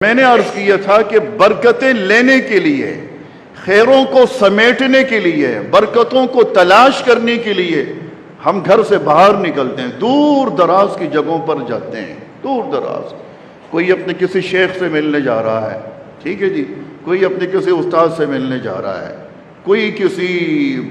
میں نے عرض کیا تھا کہ برکتیں لینے کے لیے، خیروں کو سمیٹنے کے لیے، برکتوں کو تلاش کرنے کے لیے ہم گھر سے باہر نکلتے ہیں، دور دراز کی جگہوں پر جاتے ہیں، دور دراز۔ کوئی اپنے کسی شیخ سے ملنے جا رہا ہے، ٹھیک ہے جی، کوئی اپنے کسی استاد سے ملنے جا رہا ہے، کوئی کسی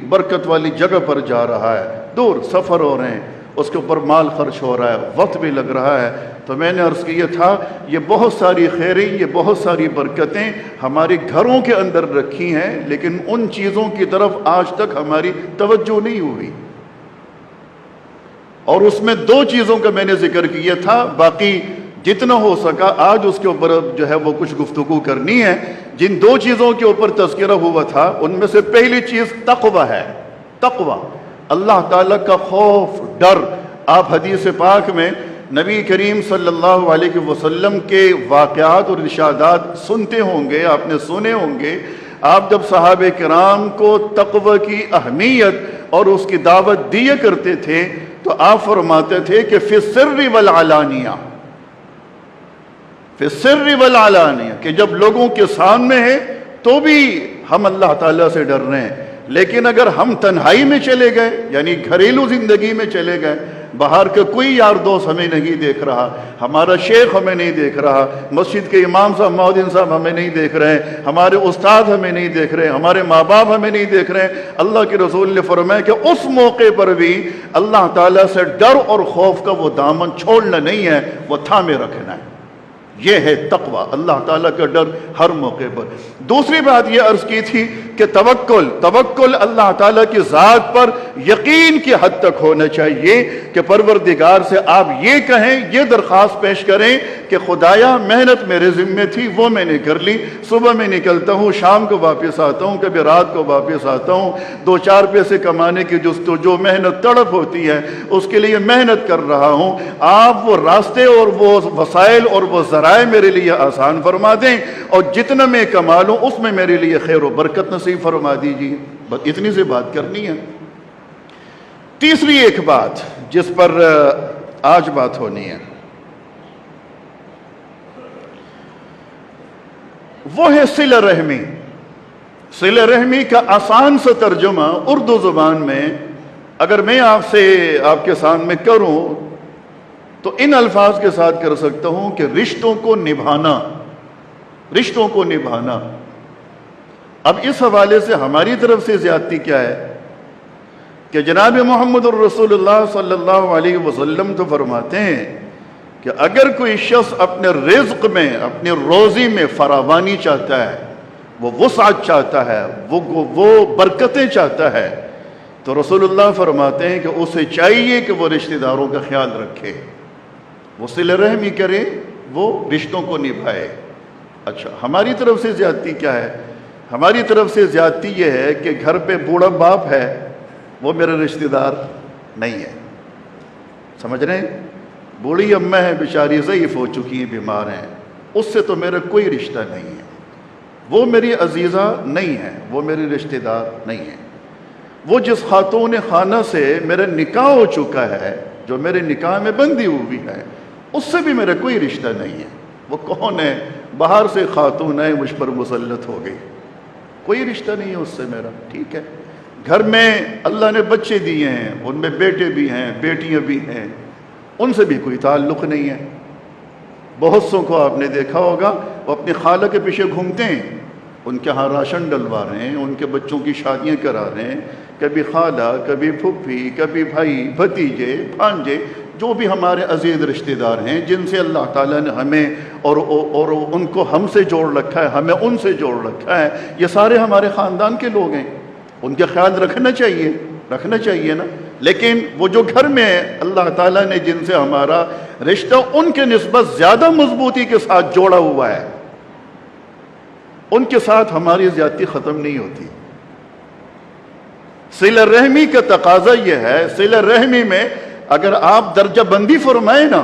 برکت والی جگہ پر جا رہا ہے، دور سفر ہو رہے ہیں، اس کے اوپر مال خرچ ہو رہا ہے، وقت بھی لگ رہا ہے۔ تو میں نے عرض کیا تھا یہ بہت ساری خیریں، یہ بہت ساری برکتیں ہمارے گھروں کے اندر رکھی ہیں، لیکن ان چیزوں کی طرف آج تک ہماری توجہ نہیں ہوئی۔ اور اس میں دو چیزوں کا میں نے ذکر کیا تھا، باقی جتنا ہو سکا آج اس کے اوپر جو ہے وہ کچھ گفتگو کرنی ہے۔ جن دو چیزوں کے اوپر تذکرہ ہوا تھا ان میں سے پہلی چیز تقوی ہے، تقوی، اللہ تعالیٰ کا خوف، ڈر۔ آپ حدیث پاک میں نبی کریم صلی اللہ علیہ وسلم کے واقعات اور ارشادات سنتے ہوں گے، آپ نے سنے ہوں گے۔ آپ جب صحابہ کرام کو تقوی کی اہمیت اور اس کی دعوت دیا کرتے تھے تو آپ فرماتے تھے کہ فی السر والعلانیہ، فی السر والعلانیہ، کہ جب لوگوں کے سامنے ہے تو بھی ہم اللہ تعالیٰ سے ڈر رہے ہیں، لیکن اگر ہم تنہائی میں چلے گئے، یعنی گھریلو زندگی میں چلے گئے، باہر کا کوئی یار دوست ہمیں نہیں دیکھ رہا، ہمارا شیخ ہمیں نہیں دیکھ رہا، مسجد کے امام صاحب مؤذن صاحب ہمیں نہیں دیکھ رہے، ہمارے استاد ہمیں نہیں دیکھ رہے، ہمارے ماں باپ ہمیں نہیں دیکھ رہے، اللہ کے رسول نے فرمایا کہ اس موقع پر بھی اللہ تعالیٰ سے ڈر اور خوف کا وہ دامن چھوڑنا نہیں ہے، وہ تھامے رکھنا ہے۔ یہ ہے تقوی، اللہ تعالیٰ کا ڈر ہر موقع پر۔ دوسری بات یہ عرض کی تھی کہ توکل اللہ تعالیٰ کی ذات پر یقین کی حد تک ہونا چاہیے کہ پروردگار سے آپ یہ کہیں، یہ درخواست پیش کریں کہ خدایا محنت میرے ذمے تھی، وہ میں نے کر لی، صبح میں نکلتا ہوں، شام کو واپس آتا ہوں، کبھی رات کو واپس آتا ہوں، دو چار پیسے کمانے کی جو محنت تڑپ ہوتی ہے اس کے لیے محنت کر رہا ہوں، آپ وہ راستے اور وہ وسائل اور وہ ذرائع میرے لیے آسان فرما دیں، اور جتنا میں کما لوں اس میں میرے لیے خیر و برکت نصیب فرما دیجیے۔ بس اتنی سی بات کرنی ہے۔ تیسری ایک بات جس پر آج بات ہونی ہے وہ ہے صلہ رحمی۔ صلہ رحمی کا آسان سا ترجمہ اردو زبان میں اگر میں آپ کے سامنے کروں تو ان الفاظ کے ساتھ کر سکتا ہوں کہ رشتوں کو نبھانا، رشتوں کو نبھانا۔ اب اس حوالے سے ہماری طرف سے زیادتی کیا ہے کہ جناب محمد الرسول اللہ صلی اللہ علیہ وسلم تو فرماتے ہیں کہ اگر کوئی شخص اپنے رزق میں، اپنی روزی میں فراوانی چاہتا ہے، وہ وسعت چاہتا ہے، وہ برکتیں چاہتا ہے، تو رسول اللہ فرماتے ہیں کہ اسے چاہیے کہ وہ رشتہ داروں کا خیال رکھے، وہ صلہ رحمی کرے، وہ رشتوں کو نبھائے۔ اچھا، ہماری طرف سے زیادتی کیا ہے؟ ہماری طرف سے زیادتی یہ ہے کہ گھر پہ بوڑھا باپ ہے، وہ میرا رشتہ دار نہیں ہے، سمجھ رہے ہیں؟ بوڑھی اماں ہے، بیچاری ضعیف ہو چکی ہیں، بیمار ہیں، اس سے تو میرا کوئی رشتہ نہیں ہے، وہ میری عزیزہ نہیں ہے، وہ میری رشتہ دار نہیں ہے۔ وہ جس خاتون خانہ سے میرا نکاح ہو چکا ہے، جو میرے نکاح میں بندی ہوئی ہے، اس سے بھی میرا کوئی رشتہ نہیں ہے۔ وہ کون ہے؟ باہر سے خاتون ہے، مجھ پر مسلط ہو گئی، کوئی رشتہ نہیں ہے اس سے میرا، ٹھیک ہے۔ گھر میں اللہ نے بچے دیے ہیں، ان میں بیٹے بھی ہیں، بیٹیاں بھی ہیں، ان سے بھی کوئی تعلق نہیں ہے۔ بہت سو کو آپ نے دیکھا ہوگا وہ اپنی خالہ کے پیچھے گھومتے ہیں، ان کے ہاں راشن ڈلوا رہے ہیں، ان کے بچوں کی شادیاں کرا رہے ہیں، کبھی خالہ، کبھی پھپھی، کبھی بھائی، بھتیجے، بھانجے، جو بھی ہمارے عزیز رشتہ دار ہیں جن سے اللہ تعالیٰ نے ہمیں اور ان کو ہم سے جوڑ رکھا ہے، ہمیں ان سے جوڑ رکھا ہے، یہ سارے ہمارے خاندان کے لوگ ہیں، ان کا خیال رکھنا چاہیے نا۔ لیکن وہ جو گھر میں اللہ تعالیٰ نے جن سے ہمارا رشتہ ان کے نسبت زیادہ مضبوطی کے ساتھ جوڑا ہوا ہے، ان کے ساتھ ہماری زیادتی ختم نہیں ہوتی۔ صلہ رحمی کا تقاضا یہ ہے، صلہ رحمی میں اگر آپ درجہ بندی فرمائے نا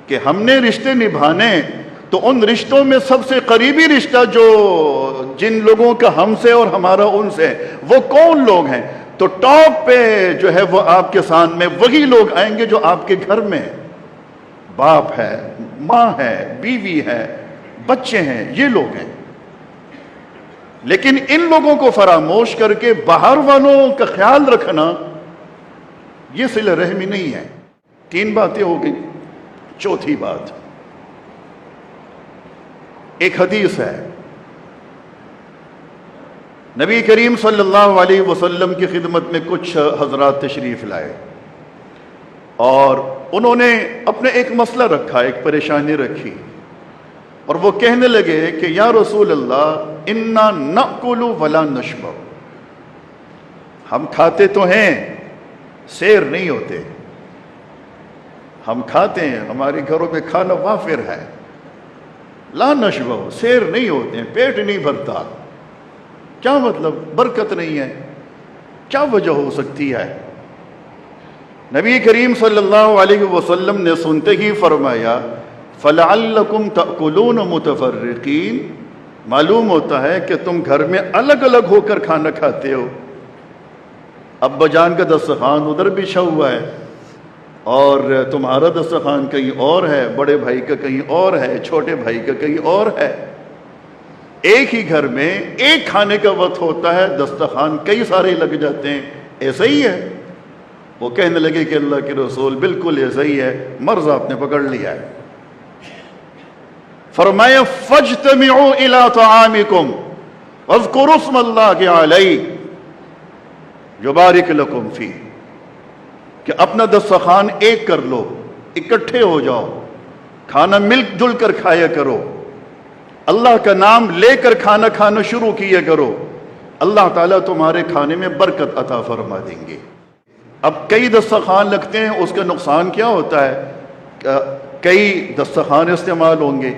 کہ ہم نے رشتے نبھانے، تو ان رشتوں میں سب سے قریبی رشتہ جو جن لوگوں کا ہم سے اور ہمارا ان سے، وہ کون لوگ ہیں؟ تو ٹاپ پہ جو ہے وہ آپ کے سامنے وہی لوگ آئیں گے جو آپ کے گھر میں باپ ہے، ماں ہے، بیوی ہے، بچے ہیں، یہ لوگ ہیں. لیکن ان لوگوں کو فراموش کر کے باہر والوں کا خیال رکھنا یہ صلہ رحمی نہیں ہے. 3 باتیں ہو گئی. چوتھی بات، ایک حدیث ہے، نبی کریم صلی اللہ علیہ وسلم کی خدمت میں کچھ حضرات تشریف لائے اور انہوں نے اپنے ایک مسئلہ رکھا، ایک پریشانی رکھی، اور وہ کہنے لگے کہ یا رسول اللہ انا نأکل ولا نشبع، ہم کھاتے تو ہیں، سیر نہیں ہوتے. ہم کھاتے ہیں، ہمارے گھروں میں کھانا وافر ہے، لا نشبع، سیر نہیں ہوتے ہیں، پیٹ نہیں بھرتا. کیا مطلب؟ برکت نہیں ہے. کیا وجہ ہو سکتی ہے؟ نبی کریم صلی اللہ علیہ وسلم نے سنتے ہی فرمایا فَلَعَلَّكُمْ تَأْكُلُونَ مُتَفَرِّقِينَ، معلوم ہوتا ہے کہ تم گھر میں الگ الگ ہو کر کھانا کھاتے ہو. ابا جان کا دسترخوان ادھر بچھا ہوا ہے اور تمہارا دسترخوان کہیں اور ہے، بڑے بھائی کا کہیں اور ہے، چھوٹے بھائی کا کہیں اور ہے. ایک ہی گھر میں ایک کھانے کا وقت ہوتا ہے، دسترخوان کئی سارے لگ جاتے ہیں. ایسا ہی ہے؟ وہ کہنے لگے کہ اللہ کے رسول بالکل ایسا ہی ہے، مرض آپ نے پکڑ لیا ہے. فرمایا فاجتمعوا الى طعامكم واذكروا اسم الله عليه یبارک لکم فیہ، کہ اپنا دسترخوان ایک کر لو، اکٹھے ہو جاؤ، کھانا مل جل کر کھایا کرو، اللہ کا نام لے کر کھانا کھانا شروع کیا کرو، اللہ تعالیٰ تمہارے کھانے میں برکت عطا فرما دیں گے. اب کئی دسترخوان لگتے ہیں، اس کا نقصان کیا ہوتا ہے؟ کئی دسترخوان استعمال ہوں گے،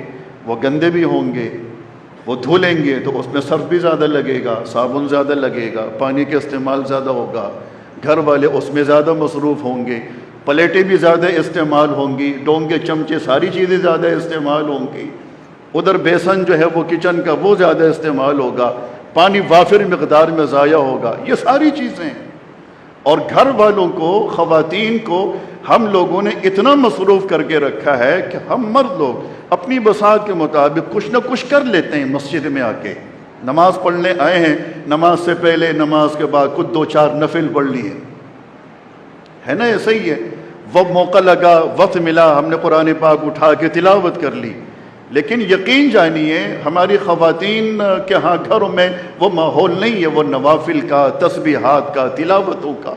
وہ گندے بھی ہوں گے، وہ دھلیں گے تو اس میں صرف بھی زیادہ لگے گا، صابن زیادہ لگے گا، پانی کا استعمال زیادہ ہوگا، گھر والے اس میں زیادہ مصروف ہوں گے، پلیٹیں بھی زیادہ استعمال ہوں گی، ڈونگے چمچے ساری چیزیں زیادہ استعمال ہوں گی، ادھر بیسن جو ہے وہ کچن کا وہ زیادہ استعمال ہوگا، پانی وافر مقدار میں ضائع ہوگا. یہ ساری چیزیں، اور گھر والوں کو، خواتین کو ہم لوگوں نے اتنا مصروف کر کے رکھا ہے کہ ہم مرد لوگ اپنی بساط کے مطابق کچھ نہ کچھ کر لیتے ہیں. مسجد میں آ کے نماز پڑھنے آئے ہیں، نماز سے پہلے نماز کے بعد کچھ 2-4 نفل پڑھ لیے، ہے نا؟ ایسا ہی ہے. وہ موقع لگا، وقت ملا، ہم نے قرآن پاک اٹھا کے تلاوت کر لی. لیکن یقین جانیے ہماری خواتین کے ہاں گھروں میں وہ ماحول نہیں ہے، وہ نوافل کا، تسبیحات کا، تلاوتوں کا.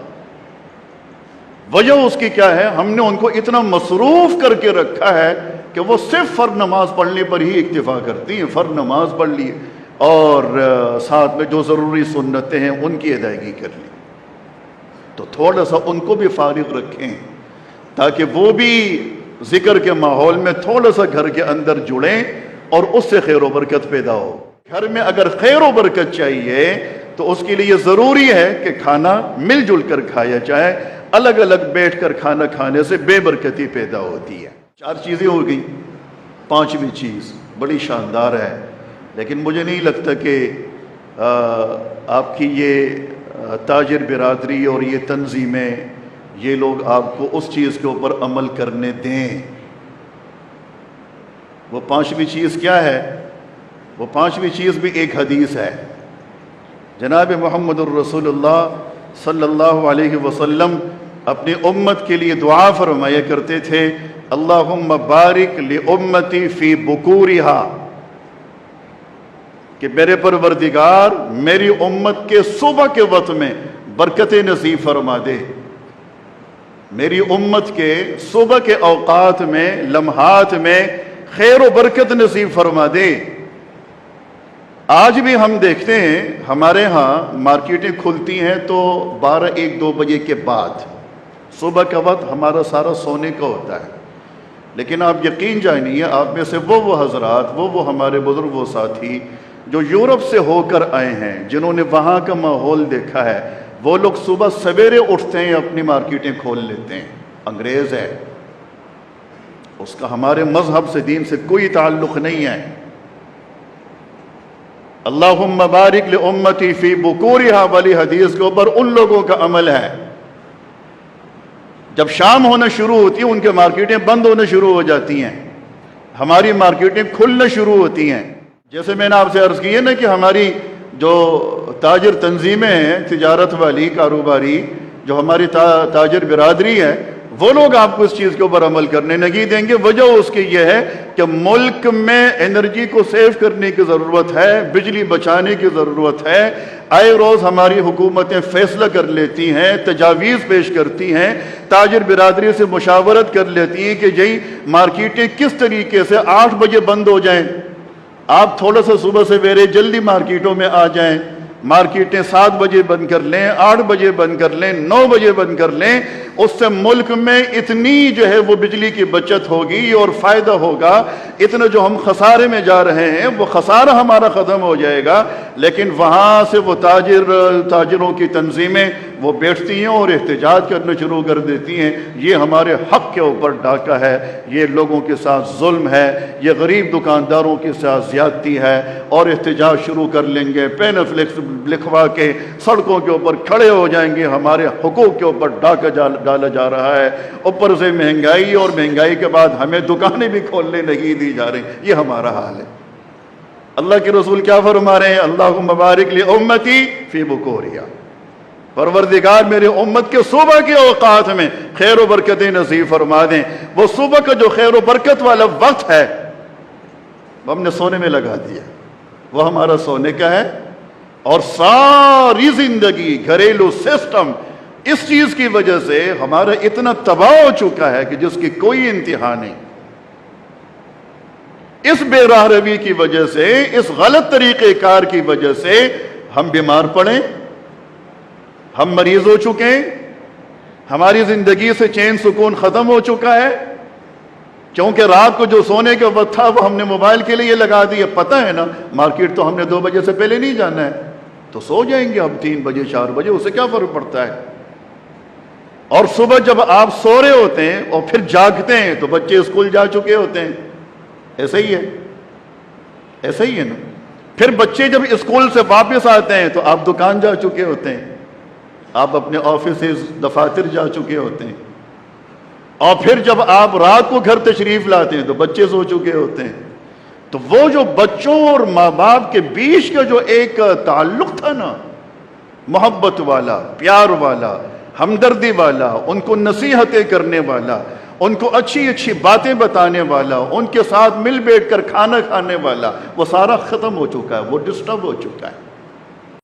وجہ اس کی کیا ہے؟ ہم نے ان کو اتنا مصروف کر کے رکھا ہے کہ وہ صرف فرض نماز پڑھنے پر ہی اکتفا کرتی ہیں. فرض نماز پڑھ لی اور ساتھ میں جو ضروری سنتیں ہیں ان کی ادائیگی کر لی. تو تھوڑا سا ان کو بھی فارغ رکھیں تاکہ وہ بھی ذکر کے ماحول میں تھوڑا سا گھر کے اندر جڑیں اور اس سے خیر و برکت پیدا ہو. گھر میں اگر خیر و برکت چاہیے تو اس کے لیے ضروری ہے کہ کھانا مل جل کر کھایا جائے. الگ الگ بیٹھ کر کھانا کھانے سے بے برکتی پیدا ہوتی ہے. 4 چیزیں ہو گئیں. 5ویں چیز بڑی شاندار ہے، لیکن مجھے نہیں لگتا کہ آپ کی یہ تاجر برادری اور یہ تنظیمیں، یہ لوگ آپ کو اس چیز کے اوپر عمل کرنے دیں. وہ 5ویں چیز کیا ہے؟ وہ 5ویں چیز بھی ایک حدیث ہے. جناب محمد الرسول اللہ صلی اللہ علیہ وسلم اپنی امت کے لیے دعا فرمایا کرتے تھے، اللہم بارک لامتی فی بکورہا، کہ میرے پروردگار میری امت کے صبح کے وقت میں برکت نصیب فرما دے. میری امت کے صبح کے اوقات میں، لمحات میں خیر و برکت نصیب فرما دے. آج بھی ہم دیکھتے ہیں ہمارے ہاں مارکیٹیں کھلتی ہیں تو 12-1-2 بجے کے بعد، صبح کا وقت ہمارا سارا سونے کا ہوتا ہے. لیکن آپ یقین جانیے آپ میں سے وہ حضرات، وہ ہمارے بزرگ، وہ ساتھی جو یورپ سے ہو کر آئے ہیں، جنہوں نے وہاں کا ماحول دیکھا ہے، وہ لوگ صبح سویرے اٹھتے ہیں، اپنی مارکیٹیں کھول لیتے ہیں. انگریز ہے، اس کا ہمارے مذہب سے، دین سے کوئی تعلق نہیں ہے. اللہم بارک لامتی فی بکورہا والی حدیث کے اوپر ان لوگوں کا عمل ہے. جب شام ہونا شروع ہوتی ہے ان کے مارکیٹیں بند ہونا شروع ہو جاتی ہیں. ہماری مارکیٹیں کھلنا شروع ہوتی ہیں. جیسے میں نے آپ سے عرض کی ہے نا کہ ہماری جو تاجر تنظیمیں ہیں تجارت والی کاروباری جو ہماری تاجر برادری ہے وہ لوگ آپ کو اس چیز کے اوپر عمل کرنے نہیں دیں گے. وجہ اس کی یہ ہے کہ ملک میں انرجی کو سیو کرنے کی ضرورت ہے, بجلی بچانے کی ضرورت ہے. آئے روز ہماری حکومتیں فیصلہ کر لیتی ہیں, تجاویز پیش کرتی ہیں, تاجر برادری سے مشاورت کر لیتی ہیں کہ جی مارکیٹیں کس طریقے سے 8 بجے بند ہو جائیں. آپ تھوڑا سا صبح سویرے جلدی مارکیٹوں میں آ جائیں, مارکیٹیں 7 بجے بند کر لیں, 8 بجے بند کر لیں, 9 بجے بند کر لیں. اس سے ملک میں اتنی جو ہے وہ بجلی کی بچت ہوگی اور فائدہ ہوگا. اتنا جو ہم خسارے میں جا رہے ہیں وہ خسارہ ہمارا ختم ہو جائے گا. لیکن وہاں سے وہ تاجروں کی تنظیمیں وہ بیٹھتی ہیں اور احتجاج کرنا شروع کر دیتی ہیں. یہ ہمارے حق کے اوپر ڈاکہ ہے, یہ لوگوں کے ساتھ ظلم ہے, یہ غریب دکانداروں کے ساتھ زیادتی ہے. اور احتجاج شروع کر لیں گے, پین فلیکس لکھوا کے سڑکوں کے اوپر کھڑے ہو جائیں گے. ہمارے حقوق کے اوپر ڈاکہ ڈالا جا رہا ہے. اوپر سے مہنگائی, اور مہنگائی کے بعد ہمیں دکانیں بھی کھولنے نہیں دی جا رہی. یہ ہمارا حال ہے. اللہ کے رسول کیا فرما رہے ہیں؟ اللہم بارک لی امتی فی بکوریا. پروردگار میرے امت کے صبح کے اوقات میں خیر و برکتیں نصیب فرما دیں. وہ صبح کا جو خیر و برکت والا وقت ہے وہ ہم نے سونے میں لگا دیا, وہ ہمارا سونے کا ہے. اور ساری زندگی گھریلو سسٹم اس چیز کی وجہ سے ہمارا اتنا تباہ ہو چکا ہے کہ جس کی کوئی انتہا نہیں. اس بے راہ روی کی وجہ سے, اس غلط طریقہ کار کی وجہ سے ہم بیمار پڑیں, ہم مریض ہو چکے ہیں, ہماری زندگی سے چین سکون ختم ہو چکا ہے. کیونکہ رات کو جو سونے کا وقت تھا وہ ہم نے موبائل کے لیے لگا دیا. پتہ ہے نا مارکیٹ تو ہم نے 2 بجے سے پہلے نہیں جانا ہے, تو سو جائیں گے ہم 3 بجے 4 بجے, اسے کیا فرق پڑتا ہے. اور صبح جب آپ سو رہے ہوتے ہیں اور پھر جاگتے ہیں تو بچے اسکول جا چکے ہوتے ہیں. ایسا ہی ہے, ایسا ہی ہے نا. پھر بچے جب اسکول سے واپس آتے ہیں تو آپ دکان جا چکے ہوتے ہیں, آپ اپنے آفیسز دفاتر جا چکے ہوتے ہیں. اور پھر جب آپ رات کو گھر تشریف لاتے ہیں تو بچے سو چکے ہوتے ہیں. تو وہ جو بچوں اور ماں باپ کے بیچ کا جو ایک تعلق تھا نا, محبت والا, پیار والا, ہمدردی والا, ان کو نصیحتیں کرنے والا, ان کو اچھی اچھی باتیں بتانے والا, ان کے ساتھ مل بیٹھ کر کھانا کھانے والا, وہ سارا ختم ہو چکا ہے, وہ ڈسٹرب ہو چکا ہے.